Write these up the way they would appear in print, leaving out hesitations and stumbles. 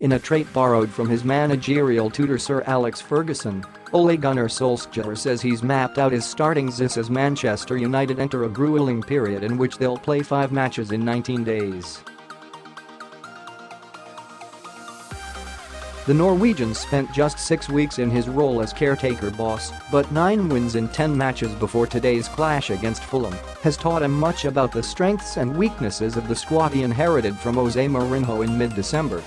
In a trait borrowed from his managerial tutor Sir Alex Ferguson, Ole Gunnar Solskjaer says he's mapped out his starting this as Manchester United enter a gruelling period in which they'll play 5 matches in 19 days. The Norwegian spent just 6 weeks in his role as caretaker boss, but 9 wins in 10 matches before today's clash against Fulham has taught him much about the strengths and weaknesses of the squad he inherited from Jose Mourinho in mid-December.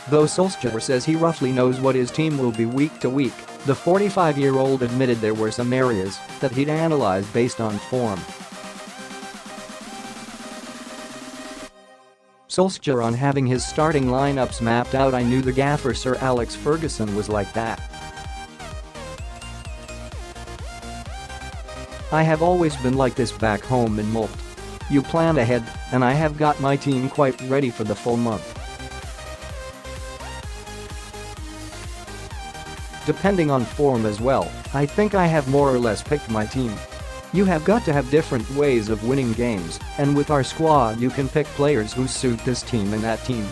Though Solskjaer says he roughly knows what his team will be week to week, the 45-year-old admitted there were some areas that he'd analyze based on form. Solskjaer on having his starting lineups mapped out. I knew the gaffer Sir Alex Ferguson was like that. I have always been like this back home in Molde. You plan ahead, and I have got my team quite ready for the full month. Depending on form as well, I think I have more or less picked my team. You have got to have different ways of winning games, and with our squad you can pick players who suit this team and that team.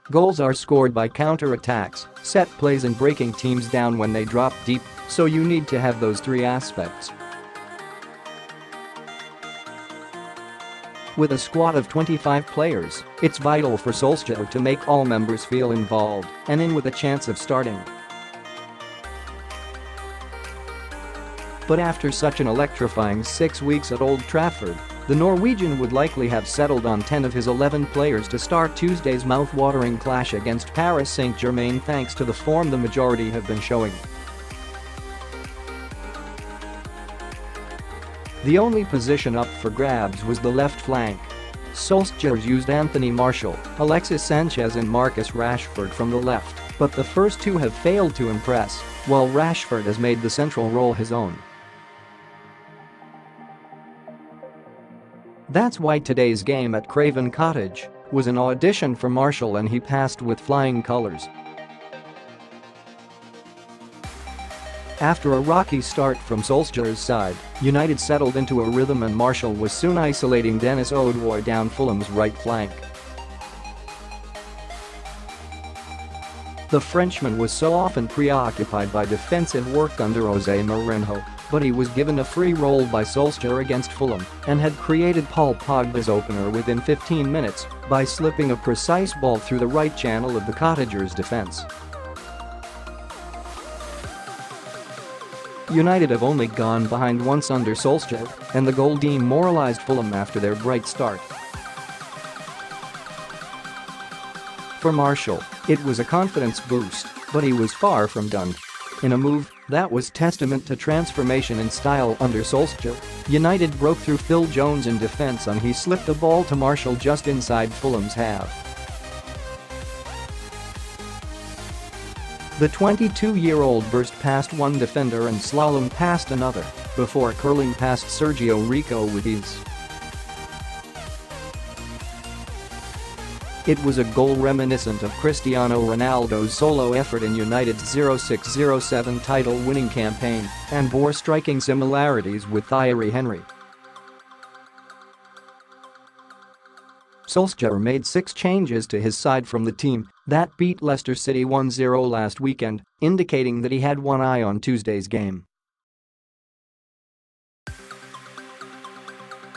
Goals are scored by counterattacks, set plays and breaking teams down when they drop deep, so you need to have those 3 aspects. With a squad of 25 players, it's vital for Solskjaer to make all members feel involved and in with a chance of starting. But after such an electrifying 6 weeks at Old Trafford, the Norwegian would likely have settled on 10 of his 11 players to start Tuesday's mouth-watering clash against Paris Saint-Germain thanks to the form the majority have been showing. The only position up for grabs was the left flank. Solskjaer used Anthony Martial, Alexis Sanchez and Marcus Rashford from the left, but the first 2 have failed to impress, while Rashford has made the central role his own. That's why today's game at Craven Cottage was an audition for Martial, and he passed with flying colours. After a rocky start from Solskjaer's side, United settled into a rhythm and Martial was soon isolating Denis Odoi down Fulham's right flank. The Frenchman was so often preoccupied by defensive work under Jose Mourinho, but he was given a free role by Solskjaer against Fulham and had created Paul Pogba's opener within 15 minutes by slipping a precise ball through the right channel of the Cottagers' defense. United have only gone behind once under Solskjaer, and the goal demoralised Fulham after their bright start. For Martial, it was a confidence boost, but he was far from done. In a move that was testament to transformation in style under Solskjaer, United broke through Phil Jones in defence and he slipped the ball to Martial just inside Fulham's half. The 22-year-old burst past one defender and slalomed past another before curling past Sergio Rico with ease. It was a goal reminiscent of Cristiano Ronaldo's solo effort in United's 06-07 title-winning campaign and bore striking similarities with Thierry Henry. Solskjaer made 6 changes to his side from the team that beat Leicester City 1-0 last weekend, indicating that he had one eye on Tuesday's game.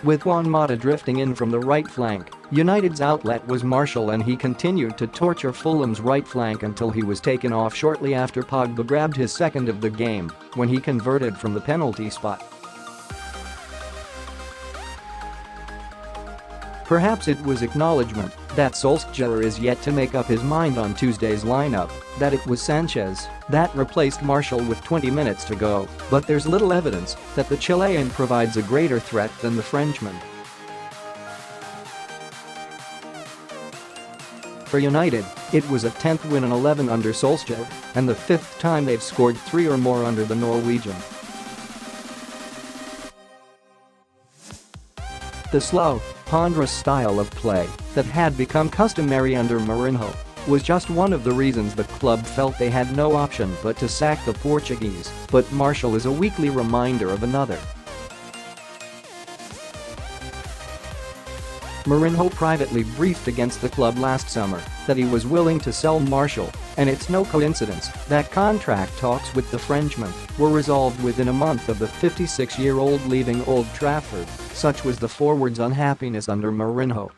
With Juan Mata drifting in from the right flank, United's outlet was Martial and he continued to torture Fulham's right flank until he was taken off shortly after Pogba grabbed his second of the game when he converted from the penalty spot. Perhaps it was acknowledgement that Solskjaer is yet to make up his mind on Tuesday's lineup, that it was Sanchez that replaced Martial with 20 minutes to go, but there's little evidence that the Chilean provides a greater threat than the Frenchman. For United, it was a 10th win in 11 under Solskjaer and the 5th time they've scored 3 or more under the Norwegian. The slow, ponderous style of play that had become customary under Mourinho was just one of the reasons the club felt they had no option but to sack the Portuguese, but Martial is a weekly reminder of another. Mourinho privately briefed against the club last summer that he was willing to sell Martial, and it's no coincidence that contract talks with the Frenchman were resolved within a month of the 56-year-old leaving Old Trafford. Such was the forward's unhappiness under Mourinho.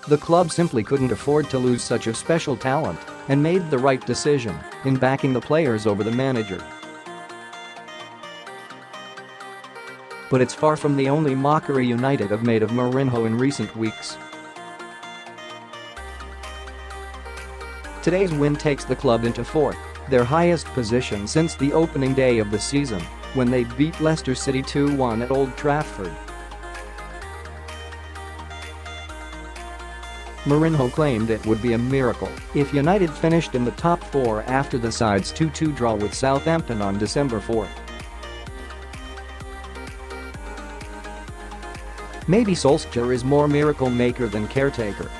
The club simply couldn't afford to lose such a special talent and made the right decision in backing the players over the manager. But it's far from the only mockery United have made of Mourinho in recent weeks. Today's win takes the club into fourth, their highest position since the opening day of the season, when they beat Leicester City 2-1 at Old Trafford. Mourinho claimed it would be a miracle if United finished in the top four after the side's 2-2 draw with Southampton on December 4. Maybe Solskjaer is more miracle maker than caretaker.